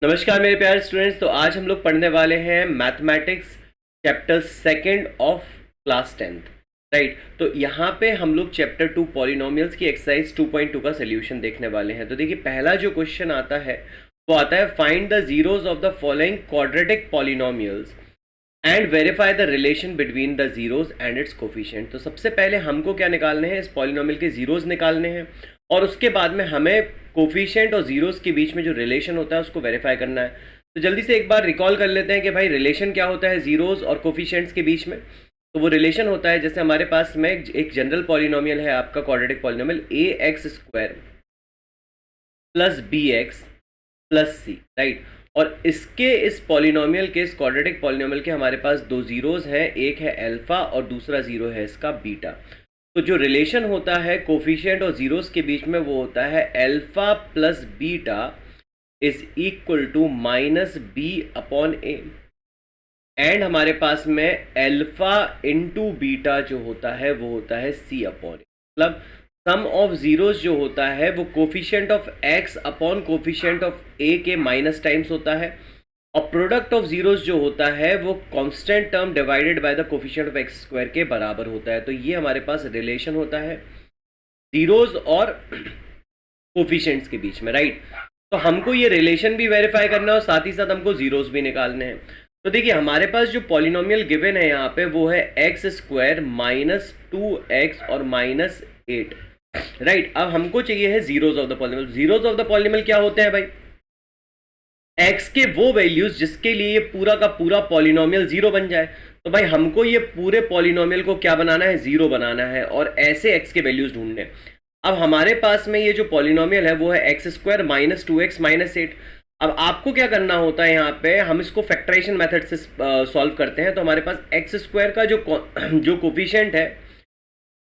नमस्कार मेरे प्यारे स्टूडेंट्स। तो आज हम लोग पढ़ने वाले हैं mathematics chapter second of class 10th। Right, तो यहाँ पे हम लोग चैप्टर 2 पॉलिनोमियल्स की एक्सरसाइज 2.2 का सोल्यूशन देखने वाले हैं। तो देखिए, पहला जो क्वेश्चन आता है वो आता है find the zeros of the following quadratic polynomials and verify the relation between the zeros and it's coefficient. तो सबसे पहले हमको क्या निकालने हैं, इस पॉलिनोमियल के जीरोज निकालने हैं और उसके बाद में हमें कोफिशिएंट और जीरोस के बीच में जो रिलेशन होता है उसको वेरीफाई करना है। तो जल्दी से एक बार रिकॉल कर लेते हैं कि भाई रिलेशन क्या होता है जीरोस और कोफिशिएंट्स के बीच में। तो वो रिलेशन होता है, जैसे हमारे पास में एक जनरल पॉलिनोमियल है आपका quadratic polynomial ax² plus bx plus c, right. और इसके इस पॉलिनोमियल के, इस क्वाड्रेटिक पॉलिनोमियल के हमारे पास दो जीरोस हैं, एक है अल्फा और दूसरा जीरो है इसका बीटा। तो जो रिलेशन होता है कोफिशिएंट और जीरोस के बीच में वो होता है alpha plus beta is equal to minus b upon a, and हमारे पास में अल्फा इंटू बीटा जो होता है वो होता है सी अपॉन ए। मतलब सम ऑफ जीरोस जो होता है वो coefficient of x upon coefficient of a के माइनस टाइम्स होता है, और प्रोडक्ट ऑफ जीरोस जो होता है वो constant term divided by the coefficient of x square के बराबर होता है। तो ये हमारे पास रिलेशन होता है जीरोस और कोफिशिएंट्स के बीच में, राइट। तो हमको ये रिलेशन भी वेरीफाई करना है और साथ ही साथ हमको जीरोस भी निकालने हैं। तो देखिए, हमारे पास जो पॉलिनोमियल गिवन है यहाँ पे वो है x² माइनस 2x और माइनस 8, राइट। अब हमको चाहिए है zeros of the polynomial. Zeros of the polynomial क्या होते हैं भाई? x के वो वैल्यूज जिसके लिए ये पूरा का पूरा पॉलिनोमियल जीरो बन जाए। तो भाई हमको ये पूरे पॉलिनोमियल को क्या बनाना है, जीरो बनाना है, और ऐसे x के वैल्यूज ढूंढने। अब हमारे पास में ये जो पॉलिनोमियल है वो है x² माइनस 2x माइनस 8। अब आपको क्या करना होता है, यहाँ पे हम इसको फैक्टराइजेशन मेथड से सॉल्व करते हैं। तो हमारे पास x² का जो कोफिशिएंट है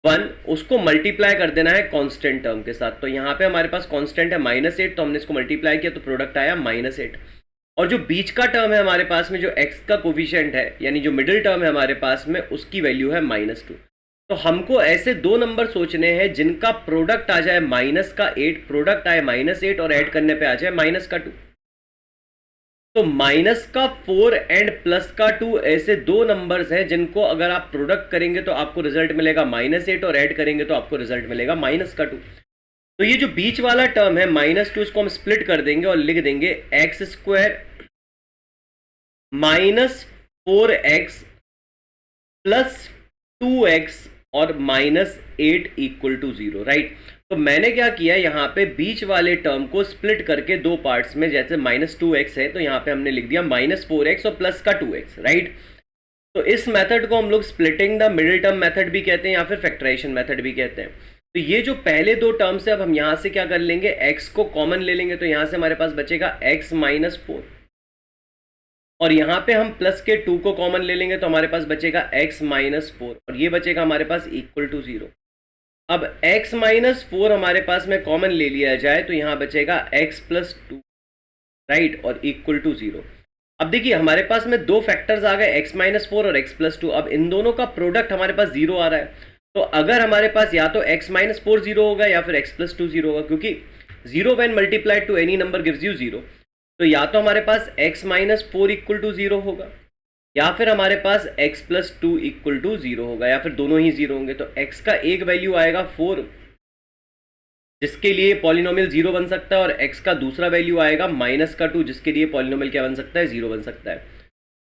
1, उसको मल्टीप्लाई कर देना है कांस्टेंट टर्म के साथ। तो यहाँ पे हमारे पास कांस्टेंट है -8, तो हमने इसको मल्टीप्लाई किया तो प्रोडक्ट आया -8। और जो बीच का टर्म है हमारे पास में, जो x का कोफिशिएंट है यानी जो मिडिल टर्म है हमारे पास में, उसकी वैल्यू है -2। तो हमको ऐसे दो नंबर सोचने हैं जिनका प्रोडक्ट आ जाए -8, प्रोडक्ट आए -8 और ऐड करने पे आ जाए -2। तो -4 एंड +2 ऐसे दो नंबर्स हैं जिनको अगर आप प्रोडक्ट करेंगे तो आपको रिजल्ट मिलेगा -8 और ऐड करेंगे तो आपको रिजल्ट मिलेगा -2। तो ये जो बीच वाला टर्म है -2, इसको हम स्प्लिट कर देंगे और लिख देंगे x² minus 4x plus 2x और -8 इक्वल टू 0, राइट। तो मैंने क्या किया, यहाँ पे बीच वाले टर्म को स्प्लिट करके दो पार्ट्स में, जैसे -2x है तो यहाँ पे हमने लिख दिया -4x और प्लस का 2x, राइट। तो इस मेथड को हम लोग splitting the middle term method भी कहते हैं या फिर फैक्टराइजेशन मेथड भी कहते हैं। तो ये जो पहले दो टर्म्स है, अब हम यहाँ से क्या कर लेंगे, x को कॉमन ले लेंगे। तो यहाँ से हमारे पास बचेगा x माइनस 4, और यहाँ पे हम प्लस के 2 को कॉमन ले लेंगे तो हमारे पास बचेगा x माइनस 4, और ये बचेगा हमारे पास इक्वल टू 0। अब x माइनस 4 हमारे पास में कॉमन ले लिया जाए तो यहाँ बचेगा x प्लस 2, राइट, और इक्वल टू 0। अब देखिए, हमारे पास में दो फैक्टर्स आ गए, x माइनस 4 और x प्लस 2। अब इन दोनों का प्रोडक्ट हमारे पास 0 आ रहा है। तो अगर हमारे पास या तो x माइनस 4 0 होगा या फिर x प्लस 2 0 होगा, क्योंकि 0 when multiplied to any number gives you 0। तो या तो हमारे पास x माइनस 4 इक्वल टू 0 होगा या फिर हमारे पास x प्लस 2 इक्वल टू 0 होगा, या फिर दोनों ही 0 होंगे। तो x का एक वैल्यू आएगा 4, जिसके लिए पॉलिनोमियल 0 बन सकता है, और x का दूसरा वैल्यू आएगा -2, जिसके लिए पॉलिनोमियल क्या बन सकता है, 0 बन सकता है।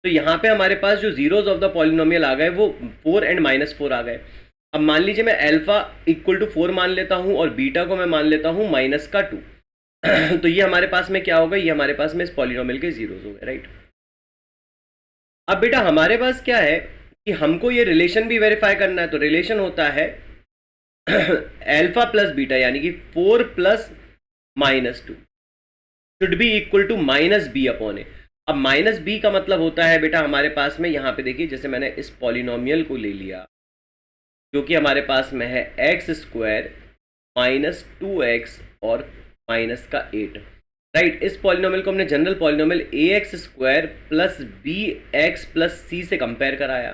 तो यहाँ पे हमारे पास जो जीरोज ऑफ द पॉलिनोमियल आ गए वो 4 एंड -4 आ गए। अब मान लीजिए मैं अल्फा इक्वल टू 4 मान लेता हूँ और बीटा को मैं मान लेता हूँ -2। तो ये हमारे पास में क्या होगा, ये हमारे पास में इस पॉलिनोमियल के जीरोज हो गए, राइट। अब बेटा हमारे पास क्या है कि हमको ये रिलेशन भी वेरीफाई करना है। तो रिलेशन होता है अल्फा प्लस बीटा, यानी कि 4 plus -2 should be equal to -b upon a. अब -b का मतलब होता है बेटा हमारे पास में, यहाँ पे देखिए, जैसे मैंने इस पॉलिनोमियल को ले लिया जो कि हमारे पास में है x² माइनस 2x और माइनस का 8, राइट। इस पॉलिनोमियल को हमने general polynomial ax² plus bx plus c से कंपेयर कराया।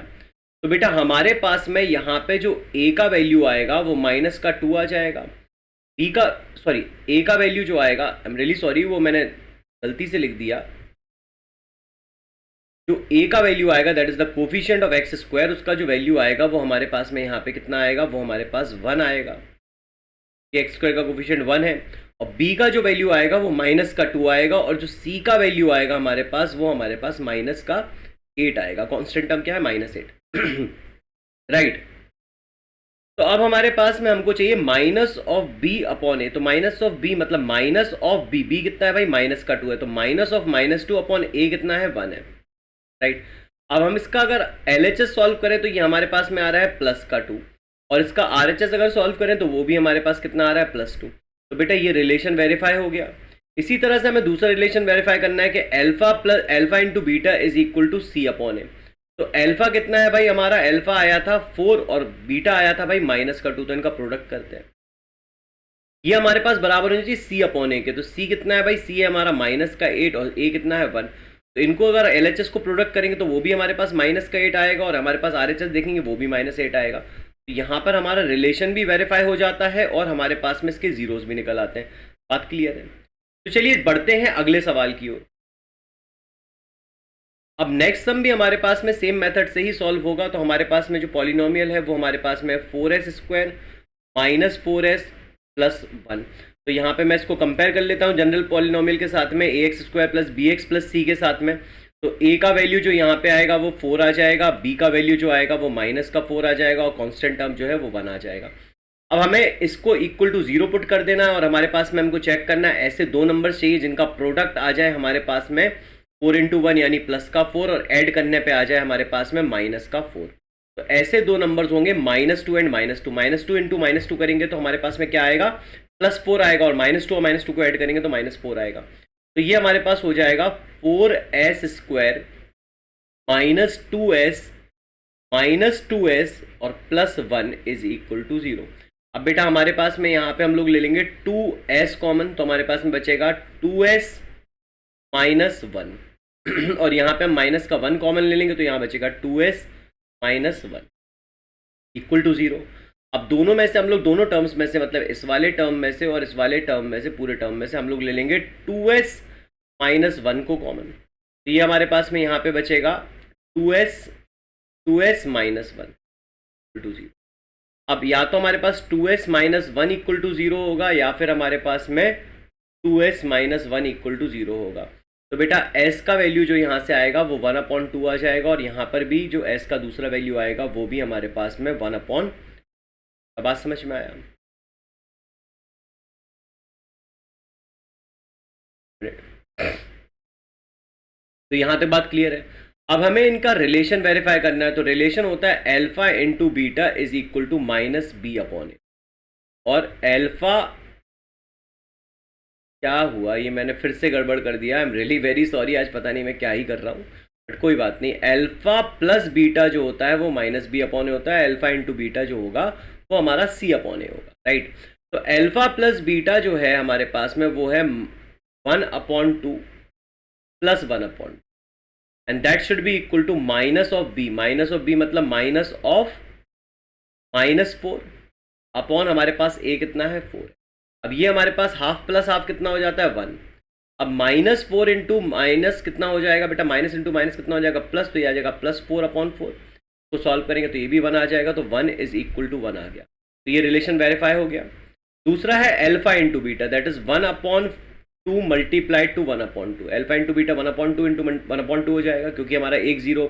तो बेटा हमारे पास में यहाँ पे जो a का वैल्यू आएगा वो -2 आ जाएगा, b का, सॉरी, a का वैल्यू जो आएगा, आई एम रियली सॉरी, वो मैंने गलती से लिख दिया, जो a का वैल्यू आएगा that is the coefficient of x square, उसका जो वैल्यू आएगा वो हमारे पास में यहाँ पे कितना आएगा, वो हमारे पास 1 आएगा, कि एक्स स्क्वायर का कोफिशिएंट 1 है। और b का जो वैल्यू आएगा वो माइनस का 2 आएगा, और जो c का वैल्यू आएगा हमारे पास वो हमारे पास माइनस का 8 आएगा। कांस्टेंट टर्म क्या है, -8 राइट। तो अब हमारे पास में हमको चाहिए minus of b upon a, तो माइनस ऑफ b मतलब माइनस ऑफ b कितना है भाई, माइनस का 2 है, तो माइनस ऑफ -2 अपॉन a कितना है, 1 है, राइट। अब हम इसका अगर LHS सॉल्व करें तो ये हमारे पास में आ रहा है प्लस का 2, और इसका RHS अगर सॉल्व करें तो वो भी हमारे पास कितना आ रहा है, +2। तो बेटा ये रिलेशन वेरीफाई हो गया। इसी तरह से हमें दूसरा रिलेशन वेरीफाई करना है कि alpha into beta is equal to c upon a. तो अल्फा कितना है भाई हमारा, अल्फा आया था 4 और बीटा आया था भाई -2, तो इनका प्रोडक्ट करते हैं। ये हमारे पास बराबर होनी चाहिए c अपॉन ए के, तो c कितना है भाई, c है हमारा -8 और a कितना है 1। तो इनको अगर LHS को प्रोडक्ट करेंगे तो वो भी हमारे पास -8 आएगा, और हमारे पास RHS देखेंगे वो भी -8 आएगा। तो यहाँ पर हमारा रिलेशन भी वेरीफाई हो जाता है और हमारे पास में इसके जीरोस भी निकल आते हैं। बात क्लियर है? तो चलिए बढ़ते हैं अगले सवाल की ओर। अब नेक्स्ट सम भी हमारे पास में सेम मेथड से ही सॉल्व होगा। तो हमारे पास में जो पॉलिनोमियल है वो हमारे पास में 4s square minus 4s plus 1। तो यहाँ पे मैं इसको कंपेयर कर लेता हूँ जनरल पॉलिनोमियल के साथ में, ax square plus bx plus c के साथ में। तो a का वैल्यू जो यहाँ पे आएगा वो 4 आ जाएगा, b का वैल्यू जो आएगा वो -4 आ जाएगा, और कांस्टेंट टर्म जो है वो 1 आ जाएगा। अब हमें इसको इक्वल टू 0 पुट कर देना है, और हमारे पास में हमको चेक करना है ऐसे दो नंबर चाहिए जिनका प्रोडक्ट आ जाए हमारे पास में 4 इंटू 1 यानी +4, और ऐड करने पे आ जाए हमारे पास में -4। तो ऐसे दो नंबर्स होंगे -2 एंड -2। -2 इंटू -2 करेंगे तो हमारे पास में क्या आएगा, +4 आएगा, और -2 और -2 को ऐड करेंगे तो -4 आएगा। तो ये हमारे पास हो जाएगा 4s स्क्वायर -2s और +1 इज इक्वल टू 0। अब बेटा हमारे पास में यहाँ पे हम लोग ले लेंगे 2s कॉमन, तो हमारे पास में बचेगा 2s माइनस 1 और यहाँ पे हम माइनस का 1 कॉमन ले लेंगे तो यहाँ बचेगा 2s माइनस 1 इक्वल टू 0। अब दोनों में से हम लोग दोनों टर्म्स में से, मतलब इस वाले टर्म में से और इस वाले टर्म में से, पूरे टर्म में से हम लोग ले लेंगे 2s माइनस 1 को कॉमन। तो ये हमारे पास में यहाँ पे बचेगा 2s माइनस 1 इक्वल टू 0। अब या तो हमारे पास 2s माइनस 1 इक्वल टू 0 होगा, या फिर हमारे पास में 2s माइनस 1 इक्वल टू 0 होगा। तो बेटा s का वैल्यू जो यहाँ से आएगा वो 1/2 आ जाएगा, और यहाँ पर भी जो s का दूसरा वैल्यू आएगा वो भी हमारे पास में 1/। अब बात समझ में आया? तो यहाँ तक बात क्लियर है। अब हमें इनका रिलेशन वेरीफाई करना है। तो रिलेशन होता है alpha into beta is equal to -b upon a. और अल्फा क्या हुआ, ये मैंने फिर से गड़बड़ कर दिया, I am really very sorry, आज पता नहीं मैं क्या ही कर रहा हूँ, बट कोई बात नहीं। अल्फा प्लस बीटा जो होता है वो -b अपॉन ए होता है, अल्फा इंटू बीटा जो होगा वो हमारा c अपॉन ए होगा, राइट। तो अल्फा प्लस बीटा जो है हमारे पास में वो है 1/2 plus 1/2, and that should be equal to minus of b मतलब माइनस ऑफ -4 अपॉन हमारे पास a कितना है 4। अब ये हमारे पास हाफ प्लस हाफ कितना हो जाता है 1। अब -4 इंटू माइनस कितना हो जाएगा बेटा, माइनस इंटू माइनस कितना हो जाएगा प्लस, तो ये आ जाएगा +4/4। तो सॉल्व करेंगे तो ये भी 1 आ जाएगा, तो 1 इज इक्वल टू 1 आ गया। तो ये रिलेशन वेरीफाई हो गया। दूसरा है alpha into beta, that is 1/2 multiplied to 1/2। Alpha into beta 1/2 into 1/2 हो जाएगा, क्योंकि हमारा एक 0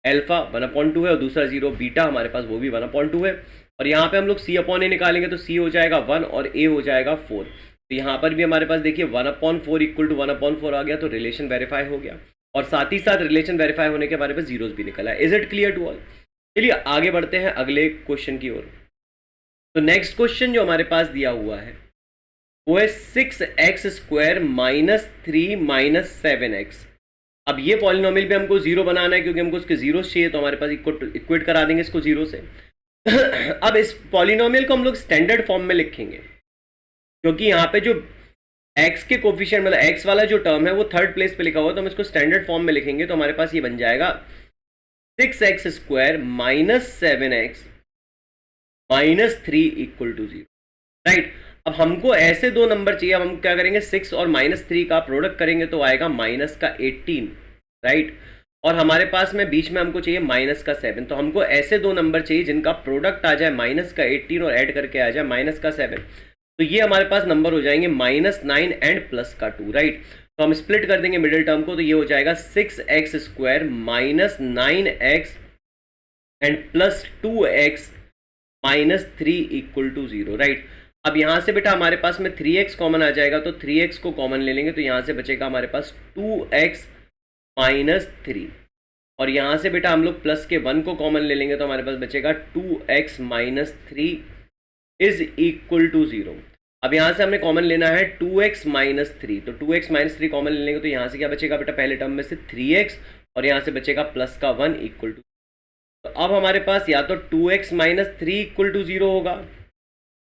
अल्फा 1/2 है और दूसरा 0 बीटा हमारे पास वो भी 1/2 है। और यहाँ पे हम लोग c अपॉन ए निकालेंगे तो c हो जाएगा 1 और a हो जाएगा 4। तो यहाँ पर भी हमारे पास देखिए 1/4 इक्वल टू 1/4 आ गया, तो रिलेशन वेरीफाई हो गया। और साथ ही साथ रिलेशन वेरीफाई होने के हमारे पास जीरोस भी निकला है। Is it clear to all? चलिए आगे बढ़ते हैं अगले क्वेश्चन की ओर। तो नेक्स्ट क्वेश्चन जो हमारे पास दिया हुआ है वो है 6x स्क्वायर -3 -7x। अब ये पॉलिनोमियल भी हमको 0 बनाना है, क्योंकि हमको उसके जीरो चाहिए, तो हमारे पास इक्वेट करा देंगे इसको 0 से। अब इस पॉलिनोमियल को हम लोग स्टैंडर्ड फॉर्म में लिखेंगे, क्योंकि यहाँ पे जो x के कोफिशिएंट मतलब x वाला जो टर्म है वो थर्ड प्लेस पे लिखा हुआ है, तो हम इसको स्टैंडर्ड फॉर्म में लिखेंगे। तो हमारे पास ये बन जाएगा 6x square -7x -3 equal to 0, right. अब हमको ऐसे दो नंबर चाहिए, अब हम क्या करेंगे, 6 और -3 का प्रोडक्ट करेंगे तो आएगा -18, राइट। और हमारे पास में बीच में हमको चाहिए -7, तो हमको ऐसे दो नंबर चाहिए जिनका प्रोडक्ट आ जाए -18 और ऐड करके आ जाए -7। तो ये हमारे पास नंबर हो जाएंगे -9 एंड +2, राइट। तो हम स्प्लिट कर देंगे मिडिल टर्म को, तो ये हो जाएगा 6x² -9x and +2x -3 = 0, right. अब यहाँ से बेटा हमारे पास में 3x कॉमन आ जाएगा, तो 3x को कॉमन ले लेंगे तो यहाँ से बचेगा हमारे पास 2x -3, और यहाँ से बेटा हम लोग प्लस के 1 को कॉमन ले लेंगे तो हमारे पास बचेगा 2x -3 = 0। अब यहाँ से हमने कॉमन लेना है 2x -3, तो 2x -3 कॉमन ले लेंगे तो यहाँ से क्या बचेगा बेटा, पहले टर्म में से 3x और यहाँ से बचेगा प्लस का 1 = 2। तो अब हमारे पास या तो 2x -3 = 0 होगा,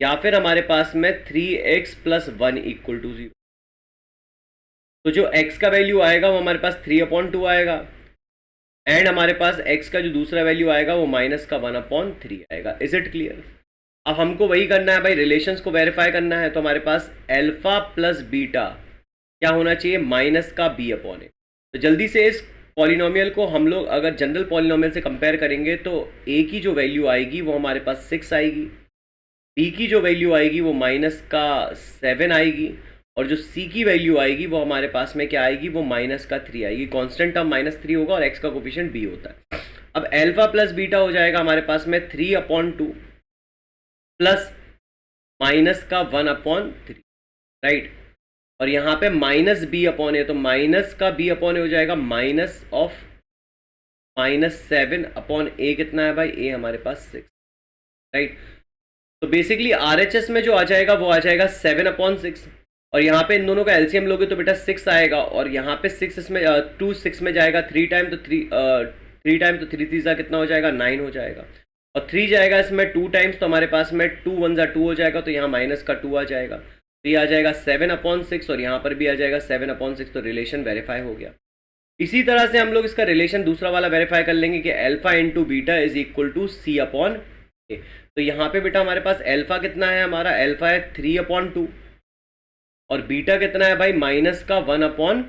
या फिर हमारे पास में 3x + 1 = 0। तो जो x का वैल्यू आएगा वो हमारे पास 3/2 आएगा, एंड हमारे पास x का जो दूसरा वैल्यू आएगा वो -1/3 आएगा। Is it clear? अब हमको वही करना है भाई, रिलेशंस को वेरीफाई करना है, तो हमारे पास अल्फा प्लस बीटा क्या होना चाहिए, -b/a। तो जल्दी से इस पॉलिनोमियल को हम लोग अगर जनरल पॉलिनोमियल से कंपेयर करेंगे तो a की जो वैल्यू आएगी वो हमारे पास 6 आएगी, b की जो वैल्यू आएगी वो -7 आएगी, और जो c की वैल्यू आएगी वो हमारे पास में क्या आएगी, वो -3 आएगी। कांस्टेंट टर्म -3 होगा और x का कोफिशिएंट b होता है। अब अल्फा प्लस बीटा हो जाएगा हमारे पास में 3/2 प्लस -1/3, राइट। और यहाँ पे -b/a, तो -b/a हो जाएगा -7/a, कितना है भाई, a हमारे पास 6, राइट। तो बेसिकली RHS में जो आ जाएगा वो आ जाएगा 7/6, और यहाँ पे इन दोनों का एलसीएम लोगे तो बेटा 6 आएगा, और यहाँ पे 6 इसमें 2 6 में जाएगा 3 टाइम, तो 3 टाइम तो 3 3 कितना हो जाएगा, 9 हो जाएगा, और 3 जाएगा इसमें 2 टाइम्स, तो हमारे पास में 2 1 2 हो जाएगा, तो यहाँ -2 आ जाएगा, तो ये आ जाएगा 7/6, और यहाँ पर भी आ जाएगा 7/6। तो रिलेशन वेरीफाई हो गया। इसी तरह से हम लोग इसका रिलेशन दूसरा वाला वेरीफाई कर लेंगे कि alpha into beta is equal to c/a। तो यहाँ पे बेटा हमारे पास अल्फा कितना है, हमारा अल्फा है 3/2, और बीटा कितना है भाई, -1/,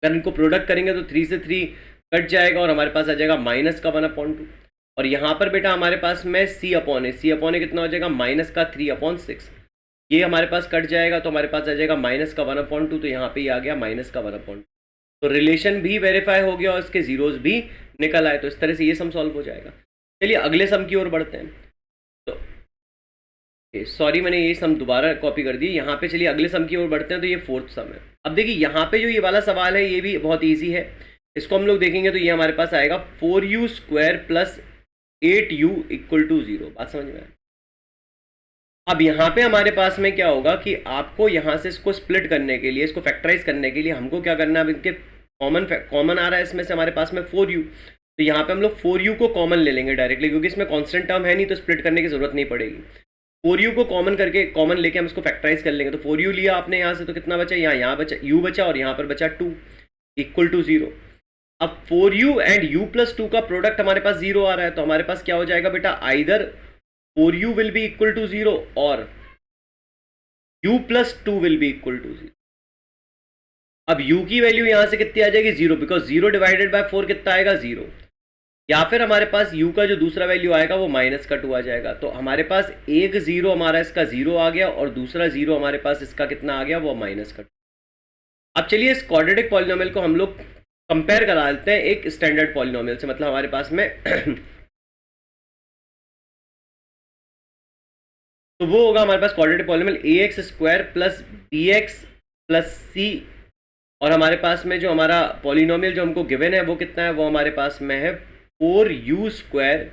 अगर इनको प्रोडक्ट करेंगे तो 3 से 3 कट जाएगा और हमारे पास आ जाएगा -1/2। और यहाँ पर बेटा हमारे पास में c/a कितना हो जाएगा, -3/6, ये हमारे पास कट जाएगा तो हमारे पास आ जाएगा -1/2, तो यहाँ पे ही आ गया -1/2। तो रिलेशन भी वेरीफाई हो गया और इसके जीरोस भी निकल आए। तो इस तरह से ये सम सॉल्व हो जाएगा। चलिए अगले सम की ओर बढ़ते हैं। तो सॉरी मैंने ये सम दोबारा कॉपी कर दी, यहाँ पे चलिए अगले सम की ओर बढ़ते हैं। तो ये 4th सम है। अब देखिए यहाँ पे जो ये वाला सवाल है ये भी बहुत ईजी है, इसको हम लोग देखेंगे तो ये हमारे पास आएगा 4u² + 8u = 0। बात समझ में आए? अब यहाँ पे हमारे पास में क्या होगा कि आपको यहाँ से इसको स्प्लिट करने के लिए, इसको फैक्टराइज करने के लिए हमको क्या करना है, इनके कॉमन आ रहा है इसमें से हमारे पास में 4u, तो यहाँ पे हम लोग 4u को कॉमन ले लेंगे डायरेक्टली, क्योंकि इसमें कांस्टेंट टर्म है नहीं तो स्प्लिट करने की जरूरत नहीं पड़ेगी। 4u को कॉमन लेके हम इसको फैक्टराइज कर लेंगे। तो 4u लिया आपने यहाँ से, तो कितना बचा, यहाँ बचा u बचा, और यहाँ पर बचा 2 = 0। अब 4u एंड u + 2 का प्रोडक्ट हमारे पास 0 आ रहा है, तो हमारे पास क्या हो जाएगा बेटा, either 4u will be equal to 0 और u + 2 will be equal to 0। अब u की वैल्यू यहां से कितनी आ जाएगी, 0, बिकॉज 0 डिवाइडेड बाय 4 कितना आएगा, 0। या फिर हमारे पास u का जो दूसरा वैल्यू आएगा वो -2 आ जाएगा। तो हमारे पास एक 0 हमारा इसका 0 आ गया और दूसरा 0 हमारे पास इसका कितना आ गया, वो -2। अब चलिए इस क्वाड्रेटिक पॉलिनोमियल को हम लोग कंपेयर करा लेते हैं एक स्टैंडर्ड पॉलिनोमियल से। मतलब हमारे पास में तो वो होगा हमारे पास quadratic polynomial ax² + bx + c, और हमारे पास में जो हमारा पॉलिनोमियल जो हमको गिवन है वो कितना है, वो हमारे पास में है 4u²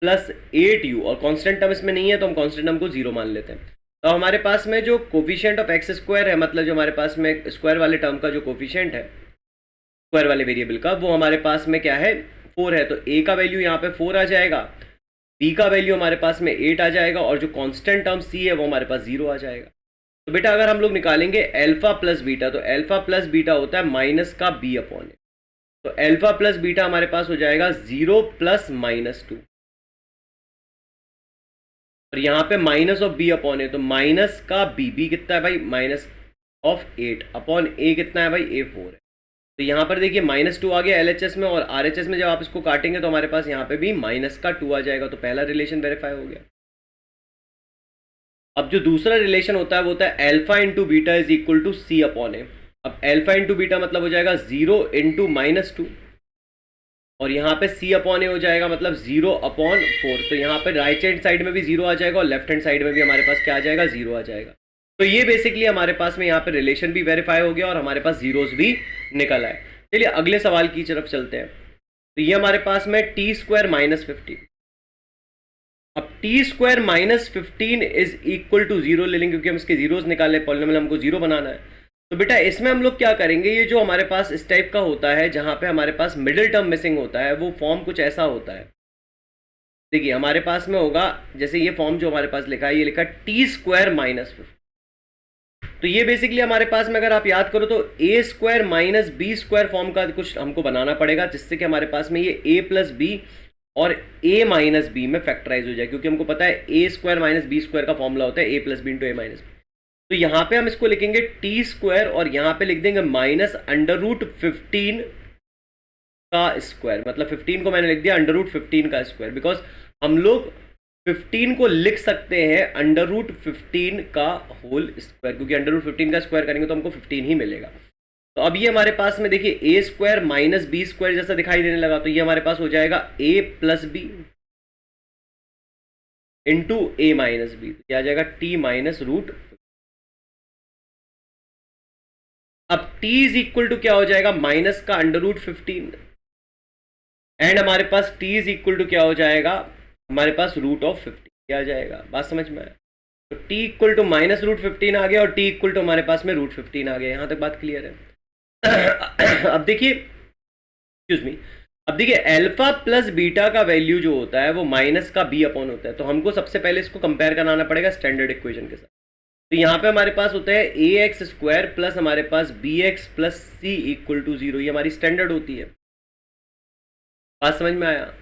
+ 8u, और कांस्टेंट टर्म इसमें नहीं है तो हम कांस्टेंट टर्म को 0 मान लेते हैं। तो हमारे पास में जो कोफिशिएंट ऑफ x² है, मतलब जो हमारे पास में स्क्वायर वाले टर्म का जो कोफिशिएंट है स्क्वायर वाले वेरिएबल का, वो हमारे पास में क्या है, 4 है। तो a का वैल्यू यहाँ पे 4 आ जाएगा, b का वैल्यू हमारे पास में 8 आ जाएगा, और जो कांस्टेंट टर्म c है वो हमारे पास 0 आ जाएगा। तो बेटा अगर हम लोग निकालेंगे अल्फा प्लस बीटा, तो अल्फा प्लस बीटा होता है -b/a। तो अल्फा प्लस बीटा हमारे पास हो जाएगा 0 + -2, और यहाँ पे minus of B upon a, तो माइनस का बी कितना है भाई, माइनस ऑफ 8 अपॉन ए कितना है भाई, ए 4 है। तो यहाँ पर देखिए -2 आ गया LHS में, और RHS में जब आप इसको काटेंगे तो हमारे पास यहाँ पे भी -2 आ जाएगा। तो पहला रिलेशन वेरीफाई हो गया। अब जो दूसरा रिलेशन होता है वो होता है alpha into beta is equal to c upon a. अब अल्फा इंटू बीटा मतलब हो जाएगा 0 इंटू -2, और यहाँ पे सी अपॉन ए हो जाएगा मतलब 0 अपॉन 4। तो यहाँ पे राइट हैंड साइड में भी 0 आ जाएगा और लेफ्ट हैंड साइड में भी हमारे पास क्या आ जाएगा, 0 आ जाएगा। तो ये बेसिकली हमारे पास में यहाँ पे रिलेशन भी वेरीफाई हो गया और हमारे पास जीरोस भी निकल आए। चलिए अगले सवाल की तरफ चलते हैं। तो ये हमारे पास में टी स्क्वायर -15। अब t square -15 is equal to 0 ले लेंगे, क्योंकि हम इसके जीरोस निकाले, पॉलिनोमियल हमको 0 बनाना है। तो बेटा इसमें हम लोग क्या करेंगे, ये जो हमारे पास इस टाइप का होता है जहां पे हमारे पास मिडिल टर्म मिसिंग होता है, वो फॉर्म कुछ ऐसा होता है। देखिए हमारे पास में होगा, जैसे ये फॉर्म जो हमारे पास लिखा है, ये लिखा टी स्क्वायर -15। तो ये बेसिकली हमारे पास में अगर आप याद करो तो a square minus b square form का कुछ हमको बनाना पड़ेगा, जिससे कि हमारे पास में ये ए प्लस बी और ए माइनस बी में फैक्टराइज हो जाए, क्योंकि हमको पता है ए स्क्वायर माइनस बी स्क्वायर का फॉर्मूला होता है ए प्लस बी इंटू ए माइनस बी। तो यहाँ पे हम इसको लिखेंगे टी स्क्वायर और यहाँ पे लिख देंगे -√15 का स्क्वायर, मतलब 15 को मैंने लिख दिया √15 का स्क्वायर, बिकॉज हम लोग 15 को लिख सकते हैं √15 का होल स्क्वायर, क्योंकि √15 का स्क्वायर करेंगे तो हमको 15 ही मिलेगा। तो अब ये हमारे पास में देखिए ए स्क्वायर माइनस बी स्क्वायर जैसा दिखाई देने लगा, तो ये हमारे पास हो जाएगा ए प्लस बी इंटू ए माइनस बी, क्या आ जाएगा टी माइनस रूट। अब t इज इक्वल टू क्या हो जाएगा, माइनस का √15, एंड हमारे पास t इज इक्वल टू क्या हो जाएगा, हमारे पास √15 क्या आ जाएगा। बात समझ में आया? तो t इक्वल टू -√15 आ गया और t इक्वल टू हमारे पास में √15 आ गया। यहां तक बात क्लियर है? अब देखिए, एक्सक्यूज मी, अब देखिए अल्फा प्लस बीटा का वैल्यू जो होता है वो माइनस का b अपॉन होता है। तो हमको सबसे पहले इसको कंपेयर कराना पड़ेगा स्टैंडर्ड इक्वेशन के साथ। तो यहाँ पे हमारे पास होता है ए एक्स स्क्वायर प्लस हमारे पास b x plus c equal to 0, ये हमारी स्टैंडर्ड होती है। बात समझ में आया?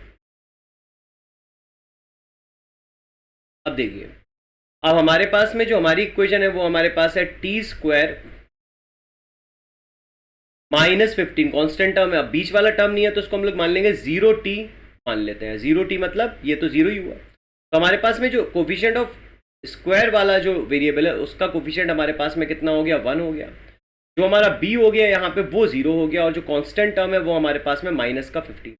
अब देखिए, अब हमारे पास में जो हमारी इक्वेशन है वो हमारे पास है टी स्क्वायर -15 कांस्टेंट टर्म है। अब बीच वाला टर्म नहीं है तो उसको हम लोग मान लेंगे 0t मान लेते हैं। 0t मतलब ये तो 0 ही हुआ। तो हमारे पास में जो कोफिशिएंट ऑफ स्क्वायर वाला जो वेरिएबल है उसका कोफिशिएंट हमारे पास में कितना हो गया, 1 हो गया। जो हमारा b हो गया यहाँ पे वो 0 हो गया, और जो कांस्टेंट टर्म है वो हमारे पास में माइनस का 15।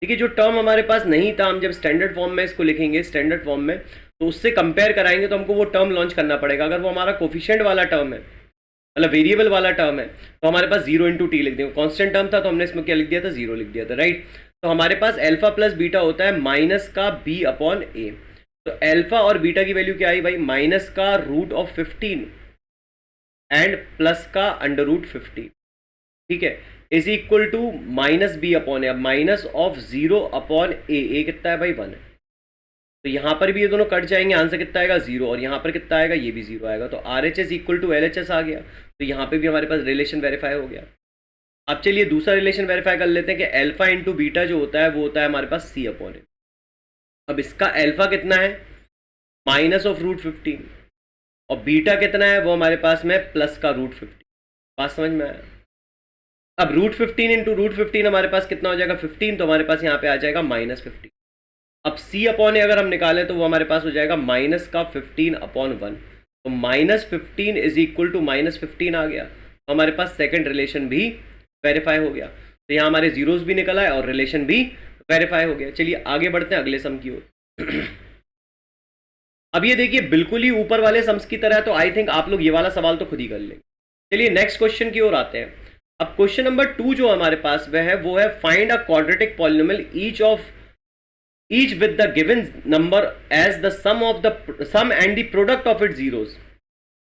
देखिए जो टर्म हमारे पास नहीं था, हम जब स्टैंडर्ड फॉर्म में इसको लिखेंगे स्टैंडर्ड फॉर्म में, तो उससे कंपेयर कराएंगे तो हमको वो टर्म लॉन्च करना पड़ेगा। अगर वो हमारा कोफिशिएंट वाला टर्म है, मतलब वेरिएबल वाला टर्म है, तो हमारे पास 0 इंटू टी लिख देंगे। कांस्टेंट टर्म था तो हमने इसमें क्या लिख दिया था, 0 लिख दिया था, राइट। तो हमारे पास अल्फा प्लस बीटा होता है माइनस का b अपॉन ए। तो अल्फा और बीटा की वैल्यू क्या आई भाई, माइनस का √15 एंड प्लस का √15, ठीक है, is equal to minus b upon a. अब माइनस ऑफ 0 अपॉन ए कितना है भाई, 1 है। तो यहां पर भी ये दोनों कट जाएंगे, आंसर कितना आएगा, 0, और यहां पर कितना आएगा, ये भी 0 आएगा। तो RHS इक्वल टू LHS आ गया। तो यहां पे भी हमारे पास रिलेशन वेरीफाई हो गया। अब चलिए दूसरा रिलेशन वेरीफाई कर लेते हैं कि अल्फा इंटू बीटा जो होता है वो होता है हमारे पास c अपॉन ए। अब इसका अल्फा कितना है, माइनस ऑफ √15, और बीटा कितना है वो हमारे पास में प्लस का √15। बात समझ में आया? अब √15 इंटू √15 हमारे पास कितना हो जाएगा, 15, तो हमारे पास यहाँ पे आ जाएगा -15। अब c अपॉन ए अगर हम निकालें तो वो हमारे पास हो जाएगा माइनस का 15 अपॉन 1। तो -15 इज इक्वल टू -15 आ गया। तो हमारे पास सेकंड रिलेशन भी वेरीफाई हो गया। तो यहाँ हमारे जीरोस भी निकल आए और रिलेशन भी वेरीफाई हो गया। चलिए आगे बढ़ते हैं अगले सम की ओर। अब ये देखिए बिल्कुल ही ऊपर वाले सम्स की तरह है, तो आई थिंक आप लोग ये वाला सवाल तो खुद ही कर लेंगे। चलिए नेक्स्ट क्वेश्चन की ओर आते हैं। अब क्वेश्चन नंबर 2 जो हमारे पास वह है वो है find a quadratic polynomial each with the given number as the sum and the product of its zeros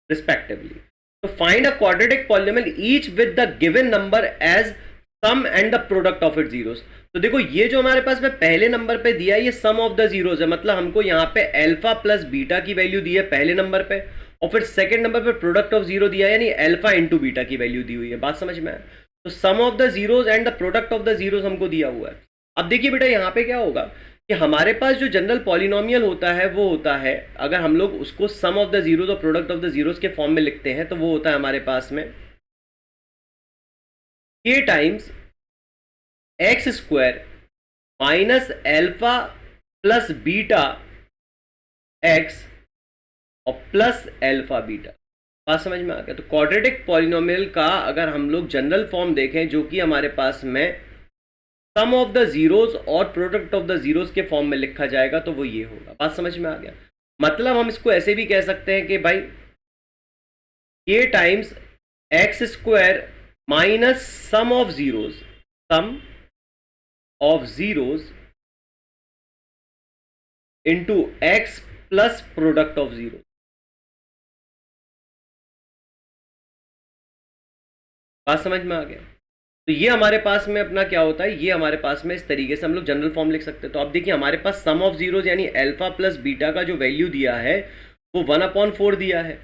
respectively. So find a quadratic polynomial each with the given number as sum and the product of its zeros. तो देखो ये जो हमारे पास में पहले number पे दिया है ये सम ऑफ द जीरोस है, मतलब हमको यहाँ पे अल्फा प्लस बीटा की वैल्यू दी है पहले नंबर पे, और फिर सेकंड नंबर पे प्रोडक्ट ऑफ जीरो दिया है, यानी अल्फा इंटू बीटा की वैल्यू दी हुई है। बात समझ में आया? तो sum of the zeros and the product of the zeros हमको दिया हुआ है। अब देखिए बेटा यहाँ पे क्या होगा कि हमारे पास जो जनरल पॉलिनोमियल होता है वो होता है, अगर हम लोग उसको सम ऑफ द जीरोज और प्रोडक्ट ऑफ द जीरोज के फॉर्म में लिखते हैं तो वो होता है हमारे पास में k times x square minus alpha plus beta x और प्लस एल्फा बीटा। बात समझ में आ गया? तो क्वाड्रेटिक पॉलिनोमियल का अगर हम लोग जनरल फॉर्म देखें जो कि हमारे पास में सम ऑफ द जीरोज और प्रोडक्ट ऑफ द जीरोज के फॉर्म में लिखा जाएगा तो वो ये होगा। बात समझ में आ गया? मतलब हम इसको ऐसे भी कह सकते हैं कि भाई k times x square minus sum of zeros, sum of zeros into x plus product of zero. बात समझ में आ गया? तो ये हमारे पास में अपना क्या होता है, ये हमारे पास में इस तरीके से हम लोग जनरल फॉर्म लिख सकते हैं। तो आप देखिए हमारे पास सम ऑफ जीरोज यानी अल्फा प्लस बीटा का जो वैल्यू दिया है वो 1/4 दिया है,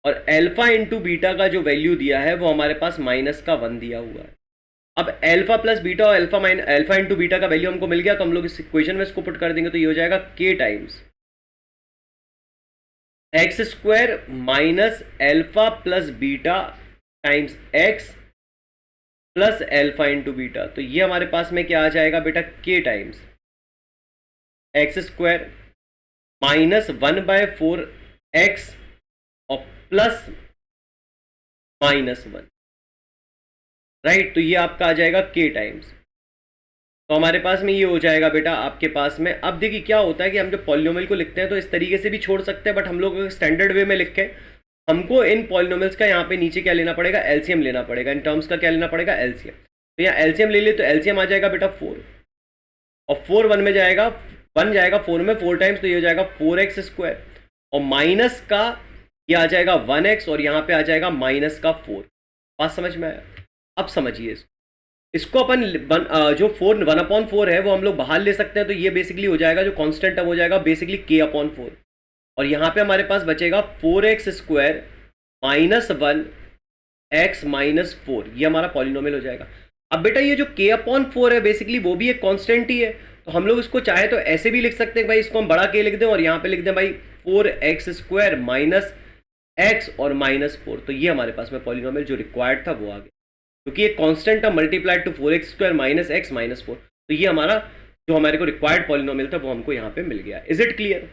और अल्फा इंटू बीटा का जो वैल्यू दिया है वो हमारे पास -1 दिया हुआ है। अब अल्फा प्लस बीटा और अल्फा इंटू बीटा का वैल्यू हमको मिल गया, तो हम लोग इस इक्वेशन में इसको पुट कर देंगे तो ये हो जाएगा k times x square minus alpha plus beta times x plus alpha into beta. तो ये हमारे पास में क्या आ जाएगा बेटा, k times x square minus 1/4 x और प्लस -1, राइट। तो ये आपका आ जाएगा k टाइम्स। तो हमारे पास में ये हो जाएगा बेटा आपके पास में। अब देखिए क्या होता है कि हम जब पॉलिनोमियल को लिखते हैं तो इस तरीके से भी छोड़ सकते हैं, बट हम लोग स्टैंडर्ड वे में लिखें हमको इन पॉलिनोमियल्स का यहाँ पे नीचे क्या लेना पड़ेगा, एलसीएम लेना पड़ेगा। इन टर्म्स का क्या लेना पड़ेगा, एलसीएम। तो यहाँ एलसीएम ले ले तो एलसीएम आ जाएगा बेटा 4, और 4 1 में जाएगा, 1 जाएगा 4 में 4 टाइम्स, तो ये हो जाएगा 4x स्क्वायर, और माइनस का ये आ जाएगा 1x, और यहाँ पे आ जाएगा -4। बात समझ में आया? अब समझिए इसको अपन जो 1/4 है वो हम लोग बाहर ले सकते हैं, तो ये बेसिकली हो जाएगा जो कांस्टेंट टर्म हो जाएगा बेसिकली k/4, और यहाँ पे हमारे पास बचेगा 4x स्क्वायर -1 x -4। ये हमारा पॉलिनोमियल हो जाएगा। अब बेटा ये जो k/4 है बेसिकली वो भी एक कांस्टेंट ही है, तो हम लोग इसको चाहे तो ऐसे भी लिख सकते हैं भाई, इसको हम बड़ा k लिख दें और यहाँ पे लिख दें भाई 4x स्क्वायर माइनस x और -4। तो ये हमारे पास में पॉलिनोमियल जो रिक्वायर्ड था वो आ गया, क्योंकि एक कांस्टेंट था multiplied to 4x square minus x -4। तो ये हमारा जो हमारे को रिक्वायर्ड पॉलिनोमियल था वो हमको यहाँ पे मिल गया। Is it clear?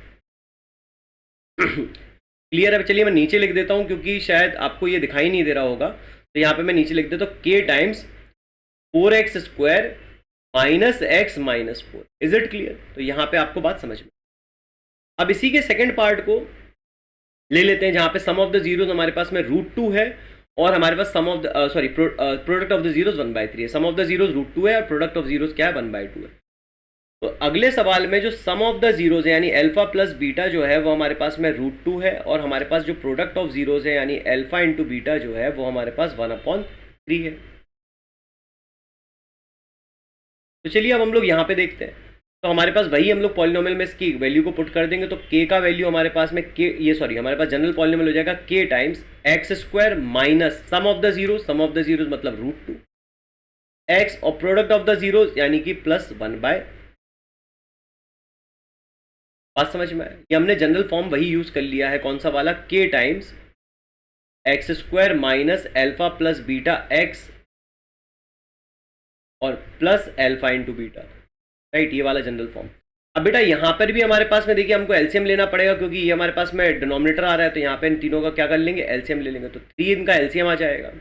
क्लियर है? चलिए मैं नीचे लिख देता हूँ क्योंकि शायद आपको ये दिखाई नहीं दे रहा होगा, तो यहाँ पे मैं नीचे लिख देता हूँ k times 4x square minus x -4। Is it clear? तो यहाँ पे आपको बात समझ में। अब इसी के सेकंड पार्ट को ले लेते हैं जहाँ पे सम ऑफ द जीरोज हमारे पास में √2 है, और हमारे पास sum of the product of the zeros 1/3 है। सम ऑफ द जीरोज √2 है और प्रोडक्ट ऑफ जीरोज क्या है, 1/2 है। तो अगले सवाल में जो सम ऑफ द जीरोज है यानी अल्फा प्लस बीटा जो है वो हमारे पास में √2 है, और हमारे पास जो प्रोडक्ट ऑफ जीरोज है यानी अल्फा इंटू बीटा जो है वो हमारे पास 1/3 है। तो चलिए अब हम लोग यहाँ पे देखते हैं। तो हमारे पास वही हम लोग पॉलिनोमियल में इसकी वैल्यू को पुट कर देंगे, तो k का वैल्यू हमारे पास में हमारे पास जनरल पॉलिनोमियल हो जाएगा k times x square minus sum of the zeros मतलब √2 x और प्रोडक्ट ऑफ द जीरोज यानी कि +1/। बात समझ में आया? ये हमने जनरल फॉर्म वही यूज कर लिया है, कौन सा वाला, k times x square minus alpha plus beta x और plus alpha into beta, right. ये वाला जनरल फॉर्म। अब बेटा यहाँ पर भी हमारे पास में देखिए हमको एलसीएम लेना पड़ेगा, क्योंकि ये हमारे पास में डिनोमिनेटर आ रहा है, तो यहाँ पे इन तीनों का क्या कर लेंगे, एलसीएम ले लेंगे। तो 3 इनका एलसीएम आ जाएगा।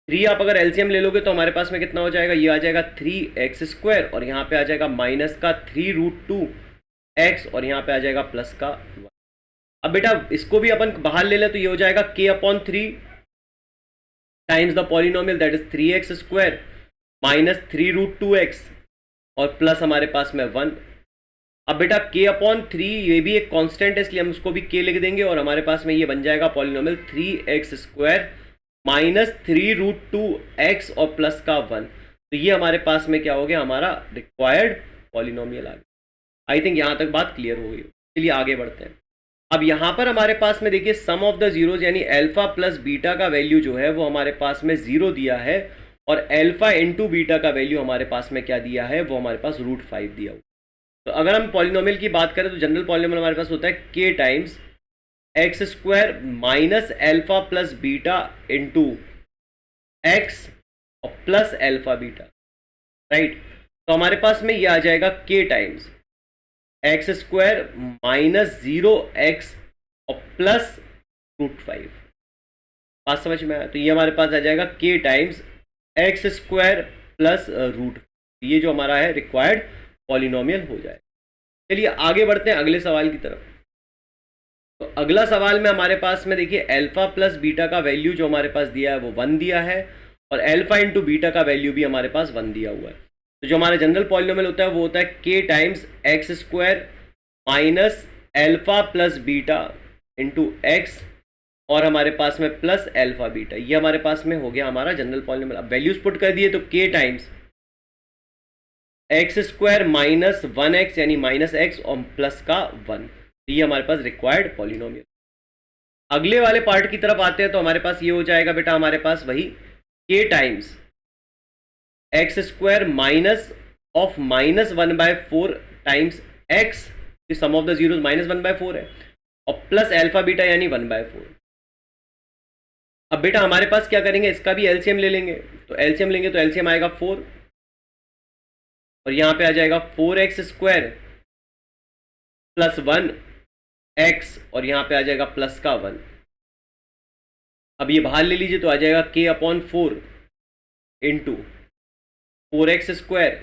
3 आप अगर एलसीएम ले लोगे तो हमारे पास में कितना हो जाएगा, ये आ जाएगा 3x स्क्वायर, और यहाँ पे आ जाएगा माइनस का 3√2x, और यहाँ पे आ जाएगा प्लस का 1। अब बेटा इसको भी अपन बाहर ले लें तो ये हो जाएगा k/3 times the polynomial that is 3x square minus 3√2x और प्लस हमारे पास में 1। अब बेटा k/3 ये भी एक कांस्टेंट है, इसलिए हम उसको भी k लिख देंगे, और हमारे पास में ये बन जाएगा polynomial 3x square minus 3√2x और प्लस का 1। तो ये हमारे पास में क्या हो गया, हमारा रिक्वायर्ड पॉलिनोमियल आ गया। आई थिंक यहाँ तक बात क्लियर हो गई। चलिए आगे बढ़ते हैं। अब यहाँ पर हमारे पास में देखिए सम ऑफ द जीरोज यानी अल्फा प्लस बीटा का वैल्यू जो है वो हमारे पास में 0 दिया है, और अल्फा इंटू बीटा का वैल्यू हमारे पास में क्या दिया है, वो हमारे पास √5 दिया हुआ। तो अगर हम पॉलिनोमियल की बात करें तो जनरल पॉलिनोमियल हमारे पास होता है k times x square minus alpha plus beta into x और प्लस अल्फा बीटा, राइट। तो हमारे पास में ये आ जाएगा k times x square minus 0x और प्लस √5। बात समझ में आया? तो ये हमारे पास आ जाएगा k times x square plus √, ये जो हमारा है रिक्वायर्ड पॉलिनोमियल हो जाए। चलिए आगे बढ़ते हैं अगले सवाल की तरफ। तो अगला सवाल में हमारे पास में देखिए अल्फा प्लस बीटा का वैल्यू जो हमारे पास दिया है वो 1 दिया है और अल्फा इंटू बीटा का वैल्यू भी हमारे पास 1 दिया हुआ है। तो जो हमारा जनरल पॉलिनोमियल होता है वो होता है k times x square minus alpha plus beta into x और हमारे पास में प्लस अल्फा बीटा, ये हमारे पास में हो गया हमारा जनरल पॉलिनोमियल। अब वैल्यूज पुट कर दिए तो k times x square minus 1x यानी माइनस एक्स और प्लस का 1, ये हमारे पास रिक्वायर्ड पॉलिनोमियल। अगले वाले पार्ट की तरफ आते हैं तो हमारे पास ये हो जाएगा बेटा हमारे पास वही k times x square minus of minus 1/4 times x, sum of the zeros minus 1/4 है और प्लस अल्फा बीटा यानी 1/4। अब बेटा हमारे पास क्या करेंगे, इसका भी एलसीएम ले लेंगे। तो एलसीएम लेंगे तो एलसीएम आएगा 4 और यहाँ पे आ जाएगा 4x स्क्वायर प्लस 1x और यहाँ पे आ जाएगा प्लस का 1। अब ये बाहर ले लीजिए तो आ जाएगा k/4 into 4x square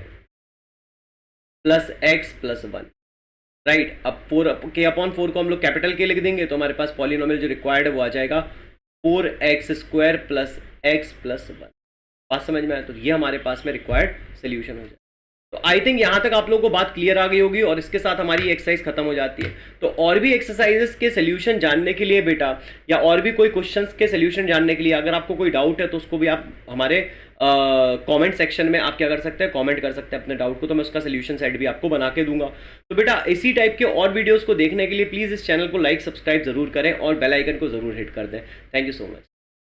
plus x plus 1, right. अब k/4 को हम लोग कैपिटल के लिख देंगे तो हमारे पास पॉलिनोमियल जो रिक्वायर्ड है वो आ जाएगा 4x square plus x plus 1। बात समझ में आया? तो ये हमारे पास में रिक्वायर्ड सोल्यूशन हो जाए। तो आई थिंक यहाँ तक आप लोगों को बात क्लियर आ गई होगी और इसके साथ हमारी एक्सरसाइज खत्म हो जाती है। तो और भी एक्सरसाइजेस के सोल्यूशन जानने के लिए बेटा या और भी कोई क्वेश्चंस के सोल्यूशन जानने के लिए अगर आपको कोई डाउट है तो उसको भी आप हमारे कमेंट सेक्शन में आप क्या कर सकते हैं, कमेंट कर सकते हैं अपने डाउट को, तो मैं उसका सोल्यूशन सेट भी आपको बना के दूंगा। तो बेटा इसी टाइप के और वीडियोज़ को देखने के लिए प्लीज़ इस चैनल को लाइक सब्सक्राइब जरूर करें और बेल आइकन को जरूर हिट कर दें। Thank you so much.